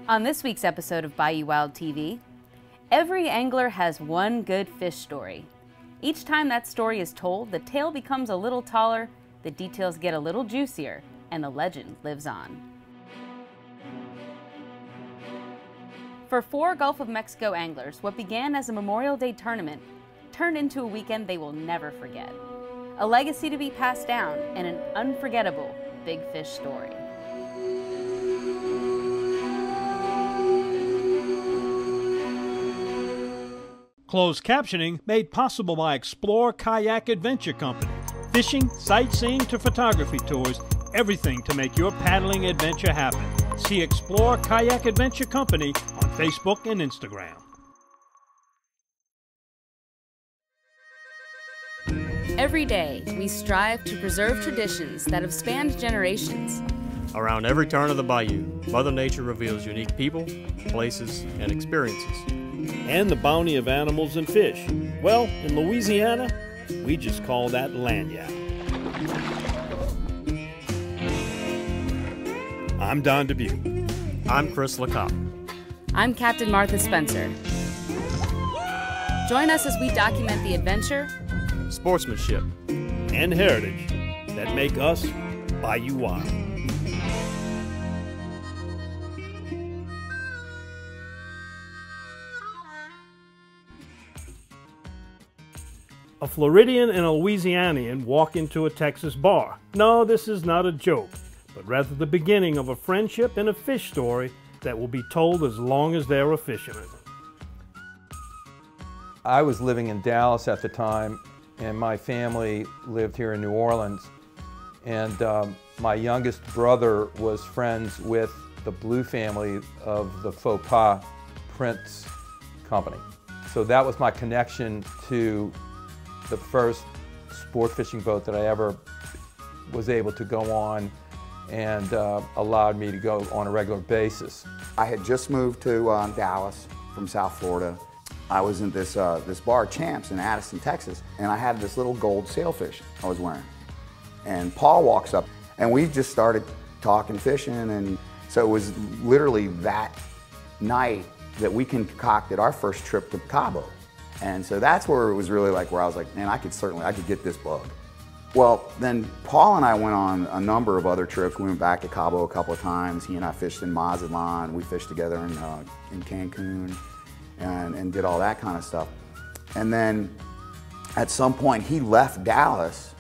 On this week's episode of Bayou Wild TV, every angler has one good fish story. Each time that story is told, the tale becomes a little taller, the details get a little juicier, and the legend lives on. For 4 Gulf of Mexico anglers, what began as a Memorial Day tournament turned into a weekend they will never forget. A legacy to be passed down and an unforgettable big fish story. Closed captioning made possible by Explore Kayak Adventure Company. Fishing, sightseeing to photography tours, everything to make your paddling adventure happen. See Explore Kayak Adventure Company on Facebook and Instagram. Every day, we strive to preserve traditions that have spanned generations. Around every turn of the bayou, Mother Nature reveals unique people, places, and experiences. And the bounty of animals and fish. Well, in Louisiana, we just call that lagniappe. I'm Don Dubuque. I'm Chris LeCoq. I'm Captain Martha Spencer. Join us as we document the adventure, Sportsmanship, and heritage that make us Bayou Wild. A Floridian and a Louisianian walk into a Texas bar. No, this is not a joke, but rather the beginning of a friendship and a fish story that will be told as long as they're a fisherman. I was living in Dallas at the time, and my family lived here in New Orleans. And my youngest brother was friends with the Blue family of the Faux Pas Prince Company. So that was my connection to the first sport fishing boat that I ever was able to go on and allowed me to go on a regular basis. I had just moved to Dallas from South Florida. I was in this bar, Champs, in Addison, Texas, and I had this little gold sailfish I was wearing. And Paul walks up, and we just started talking fishing, and so it was literally that night that we concocted our first trip to Cabo. And so that's where it was really like where I was like, man, I could get this bug. Well, then Paul and I went on a number of other trips. We went back to Cabo a couple of times. He and I fished in Mazatlan. We fished together in Cancun and did all that kind of stuff. And then at some point he left Dallas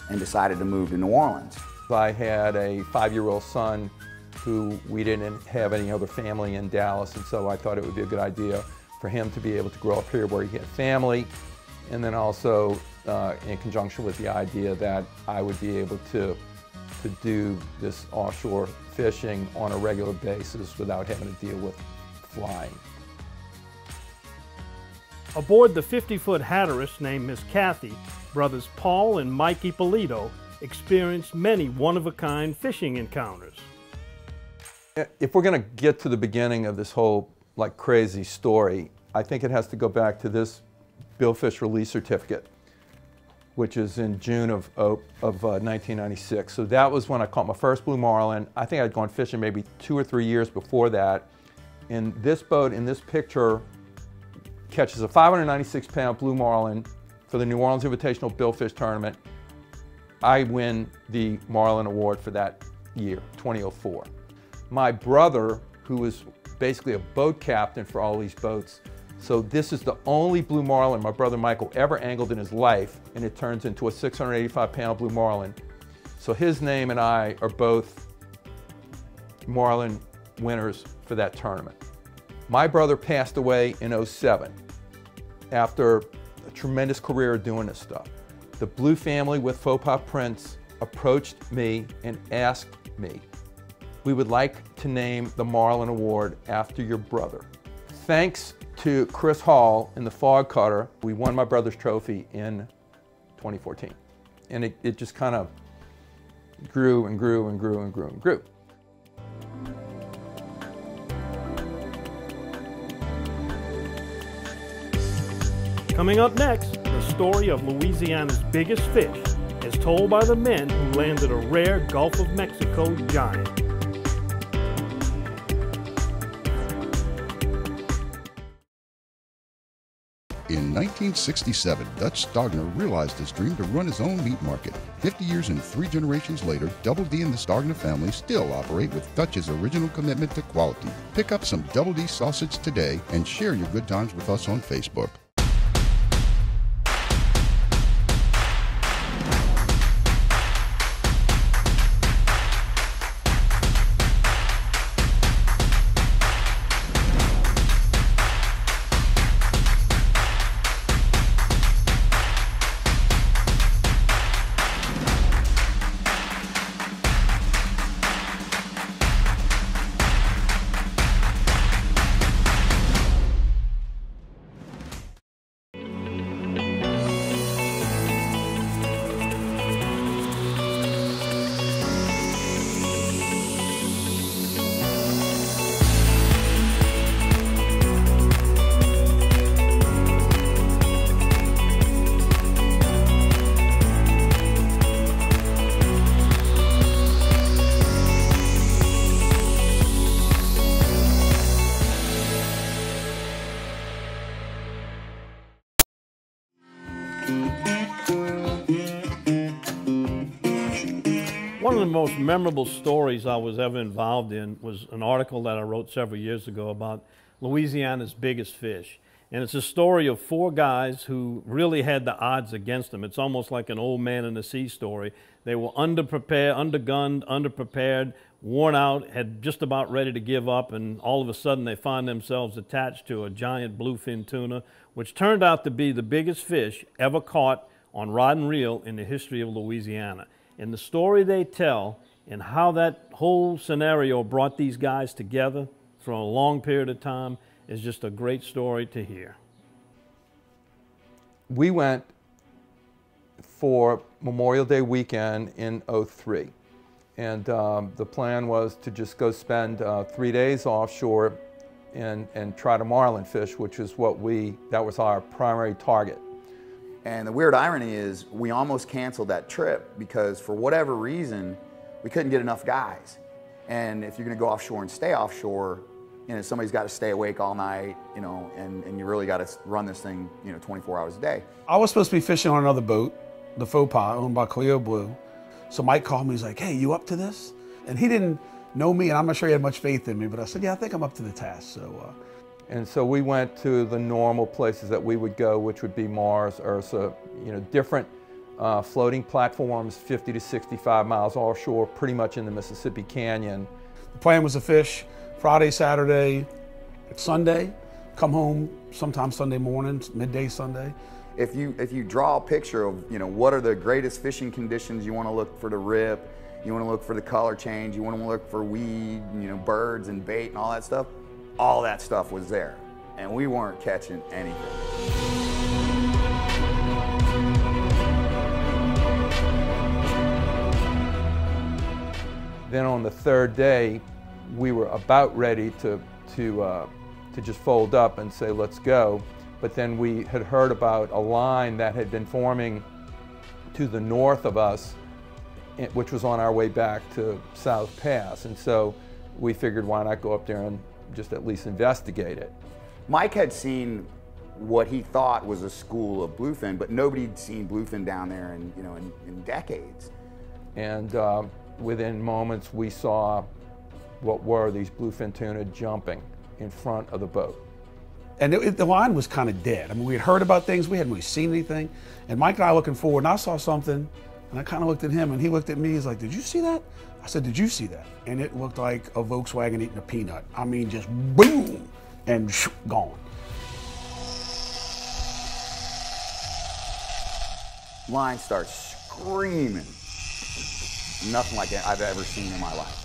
and decided to move to New Orleans. I had a 5-year-old son who we didn't have any other family in Dallas, and so I thought it would be a good idea for him to be able to grow up here where he had family, and then also in conjunction with the idea that I would be able to do this offshore fishing on a regular basis without having to deal with flying. Aboard the 50-foot Hatteras named Miss Kathy, brothers Paul and Mike Ippolito experienced many one-of-a-kind fishing encounters. If we're going to get to the beginning of this whole crazy story, I think it has to go back to this billfish release certificate, which is in June of 1996. So that was when I caught my first blue marlin. I think I'd gone fishing maybe 2 or 3 years before that. And this boat in this picture catches a 596-pound blue marlin for the New Orleans Invitational Billfish Tournament. I win the Marlin Award for that year, 2004. My brother, who was basically a boat captain for all these boats. So this is the only blue marlin my brother Michael ever angled in his life, and it turns into a 685-pound blue marlin. So his name and I are both marlin winners for that tournament. My brother passed away in '07 after a tremendous career doing this stuff. The Blue family with Faux Pas Prince approached me and asked me, "We would like to name the Marlin Award after your brother." Thanks to Chris Hall in the Fog Cutter, we won my brother's trophy in 2014. And it just kind of grew and grew and grew and grew and grew. Coming up next, the story of Louisiana's biggest fish, as told by the men who landed a rare Gulf of Mexico giant. In 1967, Dutch Stogner realized his dream to run his own meat market. 50 years and 3 generations later, Double D and the Stogner family still operate with Dutch's original commitment to quality. Pick up some Double D sausage today and share your good times with us on Facebook. One of the most memorable stories I was ever involved in was an article that I wrote several years ago about Louisiana's biggest fish. And it's a story of 4 guys who really had the odds against them. It's almost like an old man in the sea story. They were underprepared, undergunned, underprepared, worn out, had just about ready to give up, and all of a sudden they find themselves attached to a giant bluefin tuna, which turned out to be the biggest fish ever caught on rod and reel in the history of Louisiana. And the story they tell and how that whole scenario brought these guys together for a long period of time is just a great story to hear. We went for Memorial Day weekend in '03. And the plan was to just go spend 3 days offshore and try to marlin fish, which is that was our primary target. And the weird irony is we almost canceled that trip because for whatever reason, we couldn't get enough guys. And if you're gonna go offshore and stay offshore, somebody's got to stay awake all night, and you really got to run this thing, 24 hours a day. I was supposed to be fishing on another boat, the Faux Pas, owned by Cleo Blue. So Mike called me, he's like, hey, you up to this? And he didn't know me, and I'm not sure he had much faith in me, but I said, yeah, I think I'm up to the task. And so we went to the normal places that we would go, which would be Mars, Ursa, different floating platforms, 50 to 65 miles offshore, pretty much in the Mississippi Canyon. The plan was to fish Friday, Saturday, Sunday, come home sometime Sunday morning, midday Sunday. If you draw a picture of what are the greatest fishing conditions, you want to look for the rip, you want to look for the color change, you want to look for weed, birds and bait and all that stuff was there, and we weren't catching anything. Then on the 3rd day, we were about ready to just fold up and say, let's go. But then we had heard about a line that had been forming to the north of us, which was on our way back to South Pass. And so we figured, why not go up there and just at least investigate it. Mike had seen what he thought was a school of bluefin, but nobody'd seen bluefin down there in decades. And within moments, we saw what were these bluefin tuna jumping in front of the boat. And the line was kind of dead. I mean, we had heard about things, we hadn't really seen anything. And Mike and I looking forward, and I saw something, and I kind of looked at him, and he looked at me, he's like, did you see that? I said, did you see that? And it looked like a Volkswagen eating a peanut. I mean, just boom, and gone. Line starts screaming. Nothing like I've ever seen in my life.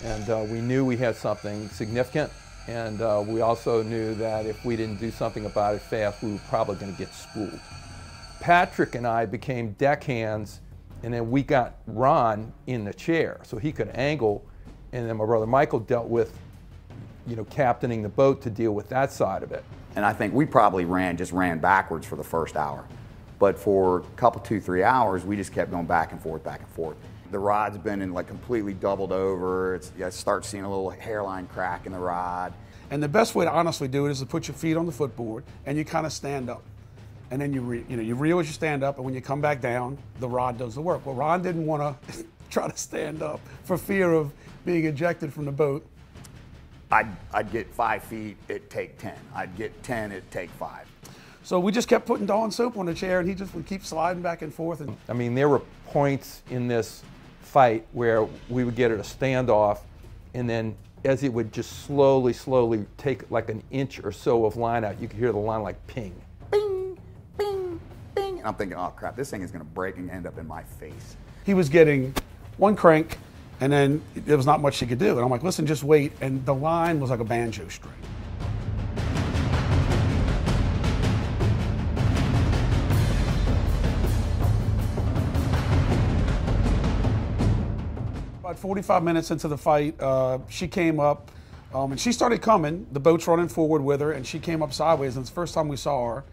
And we knew we had something significant, and we also knew that if we didn't do something about it fast, we were probably going to get spooled. Patrick and I became deckhands, and then we got Ron in the chair so he could angle, and then my brother Michael dealt with, captaining the boat to deal with that side of it. And I think we probably just ran backwards for the first hour. But for a couple, 2-3 hours, we just kept going back and forth, back and forth. The rod's been completely doubled over. I start seeing a little hairline crack in the rod. And the best way to honestly do it is to put your feet on the footboard and you kind of stand up. and then you reel as you stand up, and when you come back down, the rod does the work. Well, Ron didn't want to try to stand up for fear of being ejected from the boat. I'd get 5 feet, it'd take 10. I'd get 10, it'd take 5. So we just kept putting Dawn soap on the chair, and he just would keep sliding back and forth. And I mean, there were points in this fight where we would get at a standoff, and then as it would just slowly take like an inch or so of line out, you could hear the line like ping. Bing, bing, bing. And I'm thinking, oh crap, this thing is gonna break and end up in my face. he was getting one crank, and then there was not much he could do. And I'm like, listen, just wait. And the line was like a banjo string. About 45 minutes into the fight, she came up, and she started coming. The boat's running forward with her, and she came up sideways, and it's the first time we saw her.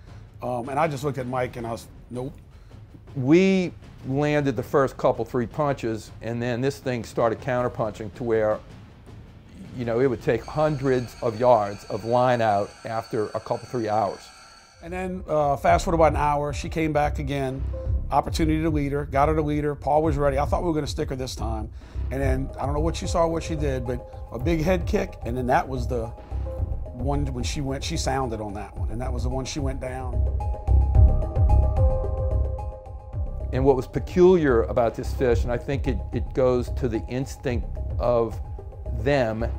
And I just looked at Mike, and I was, nope. We landed the first couple, 3 punches, and then this thing started counterpunching to where, you know, it would take hundreds of yards of line out after a couple, 3 hours. And then fast forward about an hour, she came back again, opportunity to lead her, got her to lead her. Paul was ready. I thought we were going to stick her this time. And then, I don't know what she saw, what she did, but a big head kick, and then that was the one when she went, she sounded on that one, and that was the one she went down. And what was peculiar about this fish, and I think it goes to the instinct of them,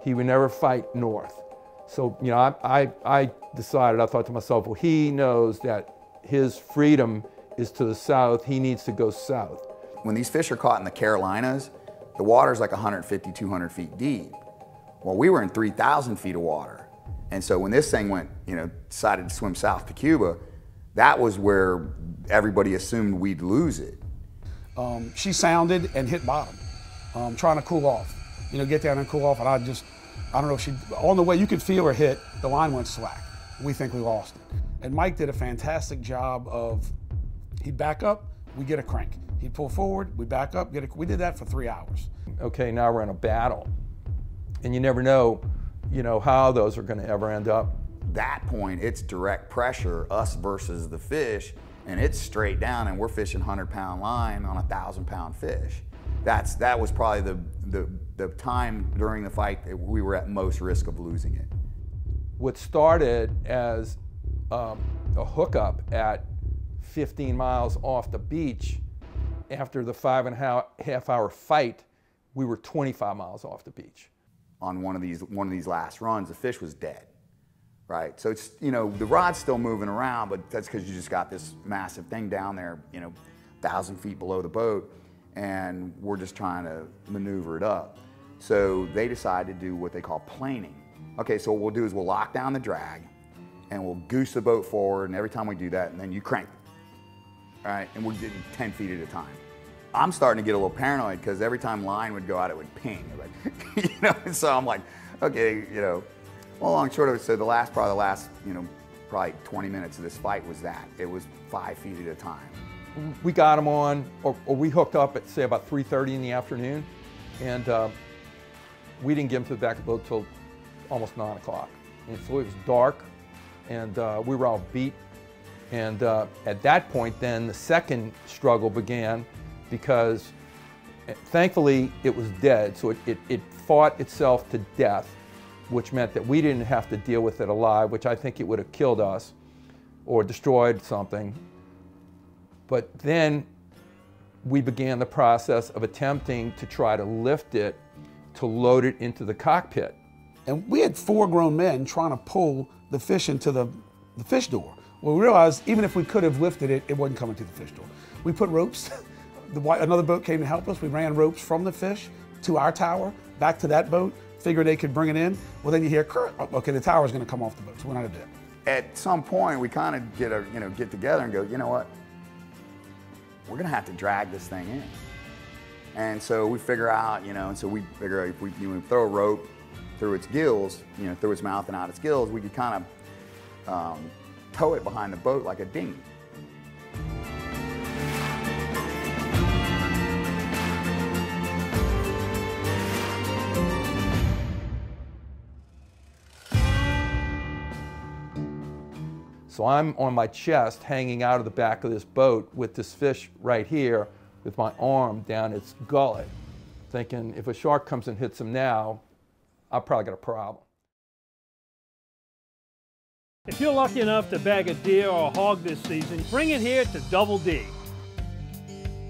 he would never fight north. So, you know, I decided, I thought to myself, well, he knows that his freedom is to the south, he needs to go south. When these fish are caught in the Carolinas, the water's like 150, 200 feet deep. Well, we were in 3,000 feet of water. And so when this thing went, you know, decided to swim south to Cuba, that was where everybody assumed we'd lose it. She sounded and hit bottom, trying to cool off. You know, get down and cool off, and I don't know if she, on the way you could feel her hit, the line went slack. We think we lost it. And Mike did a fantastic job of, he'd back up, we get a crank. He'd pull forward, we back up, we did that for 3 hours. Okay, now we're in a battle. And you never know, you know, how those are gonna ever end up. That point, it's direct pressure, us versus the fish, and it's straight down, and we're fishing 100-pound line on a 1,000-pound fish. That was probably the time during the fight that we were at most risk of losing it. What started as a hookup at 15 miles off the beach, after the 5.5 hour fight, we were 25 miles off the beach. On one of these last runs, the fish was dead. Right, so it's, you know, the rod's still moving around, but that's because you just got this massive thing down there, you know, 1,000 feet below the boat, and we're just trying to maneuver it up. So they decided to do what they call planing. Okay, so what we'll do is we'll lock down the drag, and we'll goose the boat forward, and every time we do that, and then you crank it, all right, and we're getting 10 feet at a time. I'm starting to get a little paranoid because every time line would go out, it would ping. Like, you know, so I'm like, okay, you know. Well, long and short of it, so probably the last, you know, probably 20 minutes of this fight was that. It was 5 feet at a time. We got them on, or we hooked up at, say, about 3:30 in the afternoon, and we didn't get them to the back of the boat till almost 9 o'clock. And so it was dark, and we were all beat. And at that point, then, the second struggle began, because thankfully it was dead, so it fought itself to death, which meant that we didn't have to deal with it alive, which I think it would have killed us or destroyed something. But then we began the process of attempting to try to lift it, to load it into the cockpit. And we had 4 grown men trying to pull the fish into the fish door. Well, we realized even if we could have lifted it, it wasn't coming to the fish door. We put ropes. Another boat came to help us. We ran ropes from the fish to our tower, back to that boat, figured they could bring it in. Well, then you hear, okay, the tower's gonna come off the boat, so we're not gonna do it. At some point, we kind of get together and go, you know what? We're gonna have to drag this thing in. And so we figure out, you know, and so we figure out if we throw a rope through its gills, you know, through its mouth and out its gills, we could kind of tow it behind the boat like a dinghy. So I'm on my chest hanging out of the back of this boat with this fish right here with my arm down its gullet, thinking if a shark comes and hits him now, I've probably got a problem. If you're lucky enough to bag a deer or a hog this season, bring it here to Double D.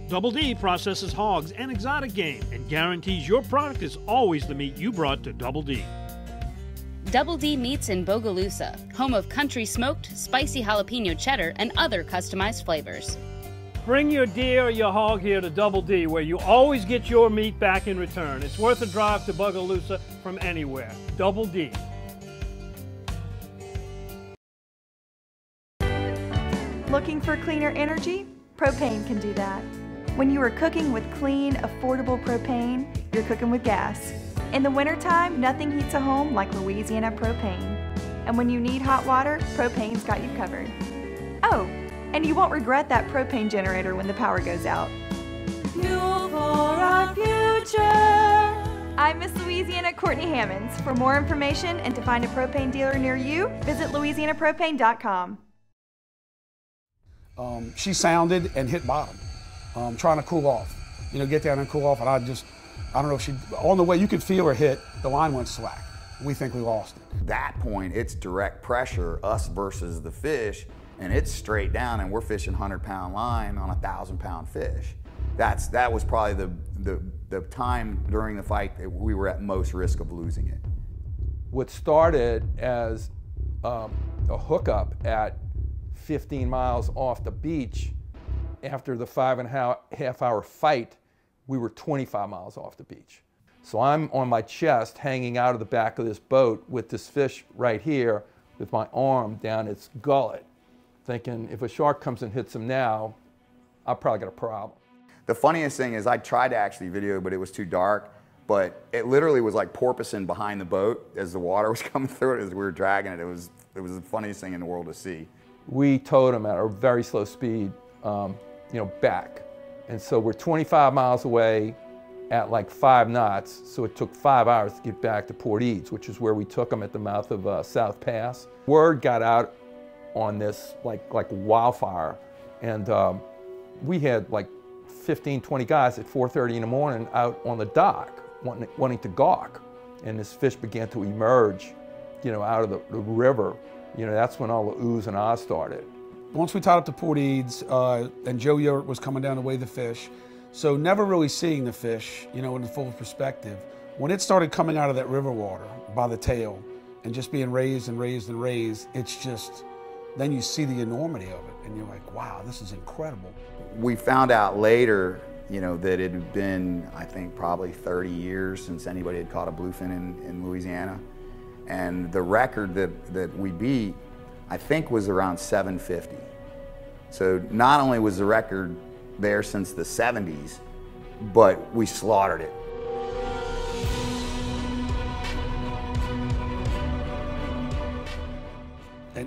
Double D processes hogs and exotic game and guarantees your product is always the meat you brought to Double D. Double D Meats in Bogalusa, home of country smoked, spicy jalapeno cheddar, and other customized flavors. Bring your deer or your hog here to Double D, where you always get your meat back in return. It's worth a drive to Bogalusa from anywhere. Double D. Looking for cleaner energy? Propane can do that. When you are cooking with clean, affordable propane, you're cooking with gas. In the wintertime, nothing heats a home like Louisiana propane. And when you need hot water, propane's got you covered. Oh, and you won't regret that propane generator when the power goes out. Fuel for our future! I'm Miss Louisiana Courtney Hammonds. For more information and to find a propane dealer near you, visit louisianapropane.com. She sounded and hit bottom, trying to cool off. You know, get down and cool off, and I don't know if she, on the way you could feel her hit, the line went slack. We think we lost it. At that point, it's direct pressure, us versus the fish, and it's straight down, and we're fishing 100-pound line on a 1,000-pound fish. That was probably the time during the fight that we were at most risk of losing it. What started as a hookup at 15 miles off the beach, after the 5.5 hour fight, we were 25 miles off the beach. So I'm on my chest hanging out of the back of this boat with this fish right here with my arm down its gullet, thinking if a shark comes and hits him now, I've probably got a problem. The funniest thing is I tried to actually video, but it was too dark. But it literally was like porpoising behind the boat as the water was coming through it as we were dragging it. It was the funniest thing in the world to see. We towed him at a very slow speed, back. And so we're 25 miles away at like 5 knots. So it took 5 hours to get back to Port Eads, which is where we took him at the mouth of South Pass. Word got out on this like wildfire. And we had like 15, 20 guys at 4:30 in the morning out on the dock wanting to gawk. And this fish began to emerge, out of the river. That's when all the oohs and ahs started. Once we tied up to Port Eads, and Joe Yurt was coming down to weigh the fish, so never really seeing the fish, in the full perspective. When it started coming out of that river water by the tail and just being raised and raised and raised, it's just, then you see the enormity of it and you're like, wow, this is incredible. We found out later, that it had been, I think, probably 30 years since anybody had caught a bluefin in Louisiana. And the record that we beat, I think, was around 750. So not only was the record there since the 70s, but we slaughtered it.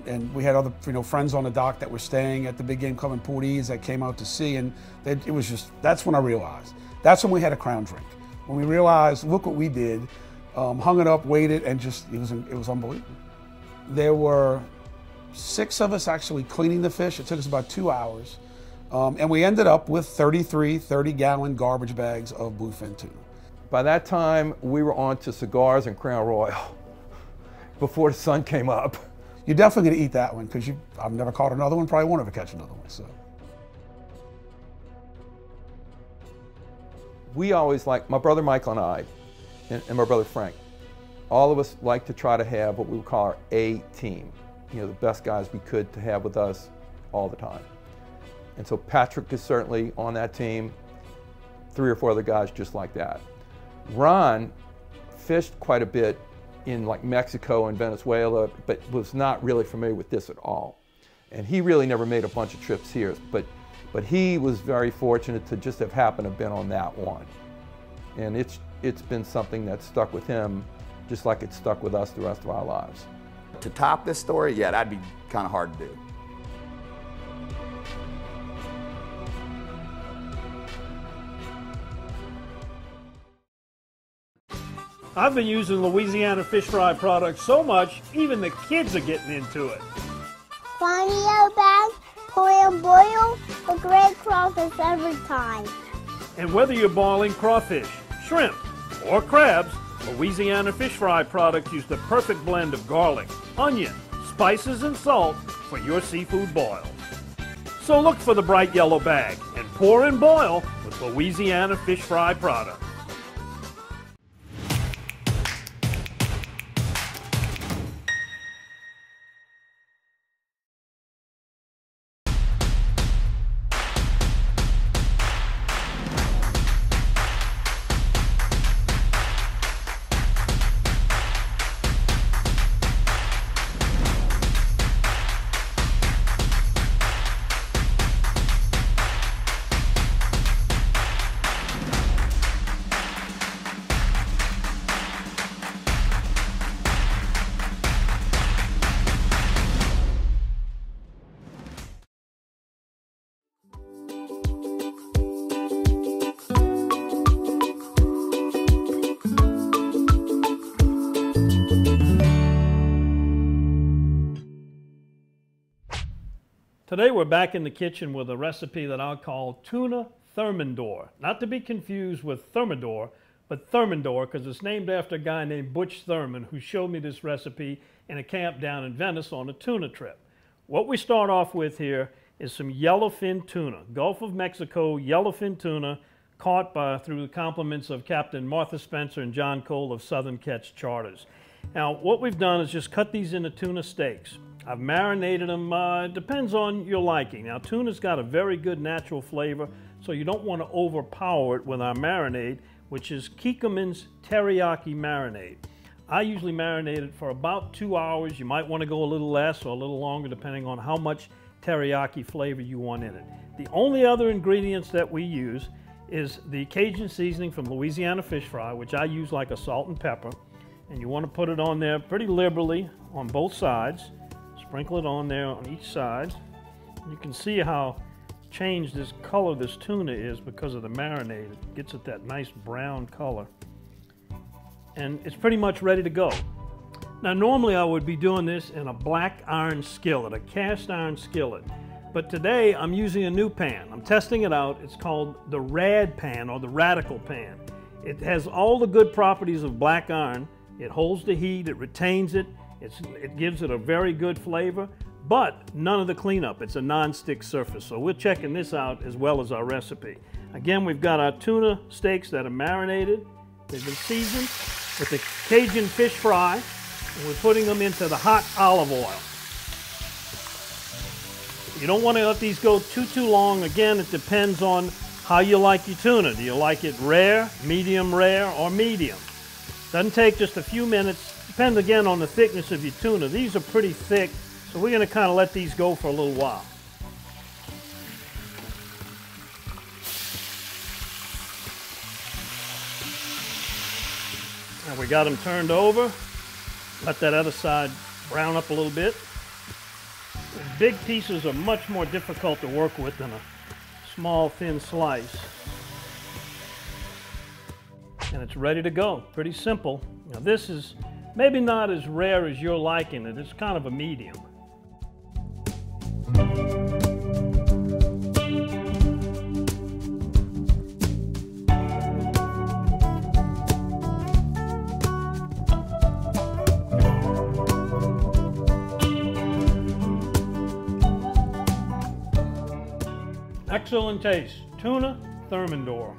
And we had other friends on the dock that were staying at the big game club in Port Eads that came out to see, and it was just, that's when I realized. That's when we had a crown drink. When we realized, look what we did, hung it up, weighed it, and just, it was unbelievable. There were 6 of us actually cleaning the fish. It took us about 2 hours. And we ended up with 33 30-gallon garbage bags of bluefin tuna. By that time, we were on to cigars and Crown Royal before the sun came up. You're definitely going to eat that one because I've never caught another one, probably won't ever catch another one. So. We always like, my brother Michael and I, and my brother Frank, all of us like to try to have what we would call our A team. The best guys we could to have with us all the time. And so Patrick is certainly on that team, 3 or 4 other guys just like that. Ron fished quite a bit in like Mexico and Venezuela, but was not really familiar with this at all. And he really never made a bunch of trips here, but he was very fortunate to just have happened to have been on that one. And it's been something that stuck with him just like it stuck with us the rest of our lives. To top this story, yeah, that'd be kind of hard to do. I've been using Louisiana fish fry products so much, even the kids are getting into it. Find the yellow bag, pour and boil, a great crawfish every time. And whether you're boiling crawfish, shrimp, or crabs, Louisiana fish fry products use the perfect blend of garlic, onion, spices, and salt for your seafood boils. So look for the bright yellow bag and pour and boil with Louisiana fish fry products. Today we're back in the kitchen with a recipe that I'll call Tuna Thermador. Not to be confused with Thermador, but Thermador because it's named after a guy named Butch Thurman who showed me this recipe in a camp down in Venice on a tuna trip. What we start off with here is some yellowfin tuna, Gulf of Mexico yellowfin tuna caught through the compliments of Captain Martha Spencer and John Cole of Southern Catch Charters. Now what we've done is just cut these into tuna steaks. I've marinated them, it depends on your liking. Now tuna's got a very good natural flavor, so you don't want to overpower it with our marinade, which is Kikkoman's teriyaki marinade. I usually marinate it for about 2 hours. You might want to go a little less or a little longer depending on how much teriyaki flavor you want in it. The only other ingredients that we use is the Cajun seasoning from Louisiana Fish Fry, which I use like a salt and pepper. And you want to put it on there pretty liberally on both sides. Sprinkle it on there on each side. You can see how changed this color this tuna is because of the marinade. It gets it that nice brown color. And it's pretty much ready to go. Now normally I would be doing this in a black iron skillet, a cast iron skillet. But today I'm using a new pan. I'm testing it out. It's called the Rad pan or the Radical pan. It has all the good properties of black iron. It holds the heat, it retains it. It gives it a very good flavor, but none of the cleanup. It's a non-stick surface. So we're checking this out as well as our recipe. Again, we've got our tuna steaks that are marinated. They've been seasoned with the Cajun fish fry, and we're putting them into the hot olive oil. You don't want to let these go too long. Again, it depends on how you like your tuna. Do you like it rare, medium, or medium? Doesn't take just a few minutes. Depends again on the thickness of your tuna. These are pretty thick, so we're going to kind of let these go for a little while. Now we got them turned over. Let that other side brown up a little bit. The big pieces are much more difficult to work with than a small thin slice. And it's ready to go. Pretty simple. Now this is maybe not as rare as you're liking it. It's kind of a medium. Excellent taste. Tuna Thermador.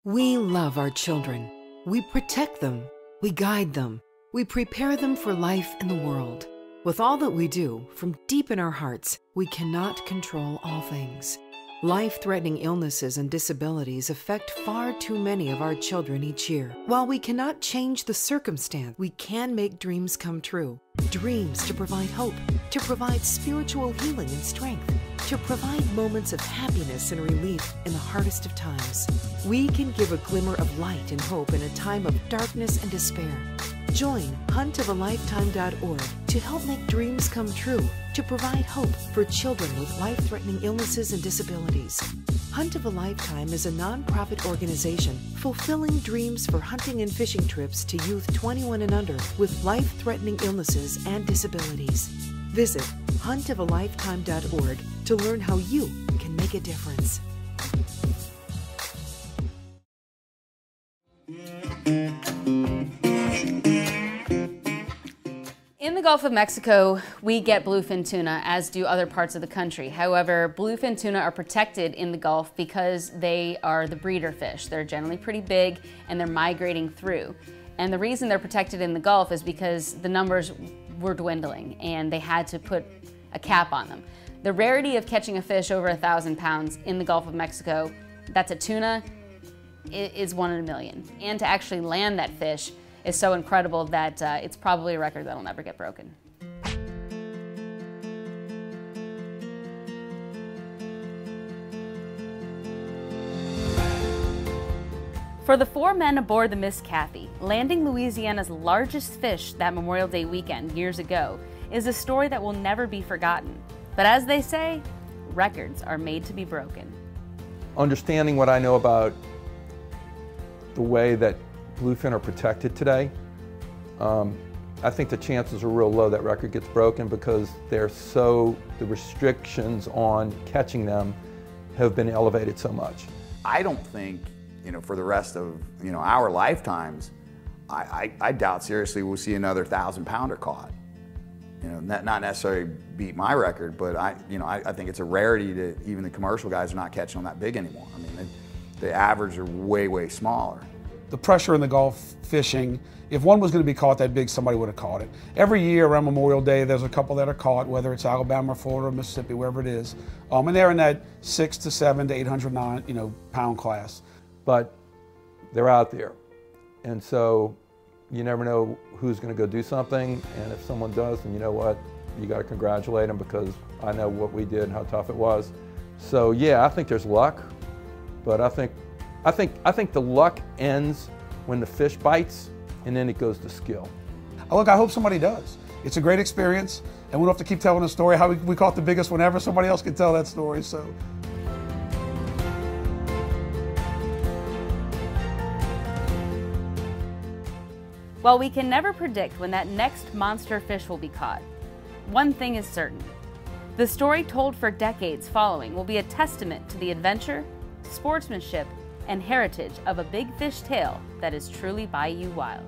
We love our children. We protect them. We guide them. We prepare them for life in the world. With all that we do, from deep in our hearts, we cannot control all things. Life-threatening illnesses and disabilities affect far too many of our children each year. While we cannot change the circumstance, we can make dreams come true. Dreams to provide hope, to provide spiritual healing and strength, to provide moments of happiness and relief in the hardest of times. We can give a glimmer of light and hope in a time of darkness and despair. Join huntofalifetime.org to help make dreams come true, to provide hope for children with life-threatening illnesses and disabilities. Hunt of a Lifetime is a nonprofit organization fulfilling dreams for hunting and fishing trips to youth 21 and under with life-threatening illnesses and disabilities. Visit huntofalifetime.org to learn how you can make a difference. In the Gulf of Mexico, we get bluefin tuna, as do other parts of the country. However, bluefin tuna are protected in the Gulf because they are the breeder fish. They're generally pretty big and they're migrating through. And the reason they're protected in the Gulf is because the numbers were dwindling and they had to put a cap on them. The rarity of catching a fish over 1,000 pounds in the Gulf of Mexico, that's a tuna, is 1 in a million. And to actually land that fish is so incredible that it's probably a record that'll never get broken. For the 4 men aboard the Miss Kathy, landing Louisiana's largest fish that Memorial Day weekend years ago is a story that will never be forgotten. But as they say, records are made to be broken. Understanding what I know about the way that bluefin are protected today, I think the chances are real low that record gets broken because the restrictions on catching them have been elevated so much. I don't think, for the rest of, our lifetimes, I doubt seriously we'll see another 1,000-pounder caught. Not necessarily beat my record, but I think it's a rarity that even the commercial guys are not catching them that big anymore. I mean, the average are way, way smaller. The pressure in the Gulf fishing, if one was going to be caught that big, somebody would have caught it. Every year around Memorial Day, there's a couple that are caught, whether it's Alabama, Florida, or Mississippi, wherever it is. And they're in that 6 to 7 to 800 pound class. But they're out there. And so you never know who's going to go do something. And if someone does, then you know what? You got to congratulate them because I know what we did and how tough it was. So yeah, I think there's luck, but I think the luck ends when the fish bites, and then it goes to skill. Look, I hope somebody does. It's a great experience, and we don't have to keep telling the story how we caught the biggest one ever. Somebody else can tell that story. So. While we can never predict when that next monster fish will be caught, one thing is certain. The story told for decades following will be a testament to the adventure, sportsmanship, and heritage of a big fish tale that is truly Bayou wild.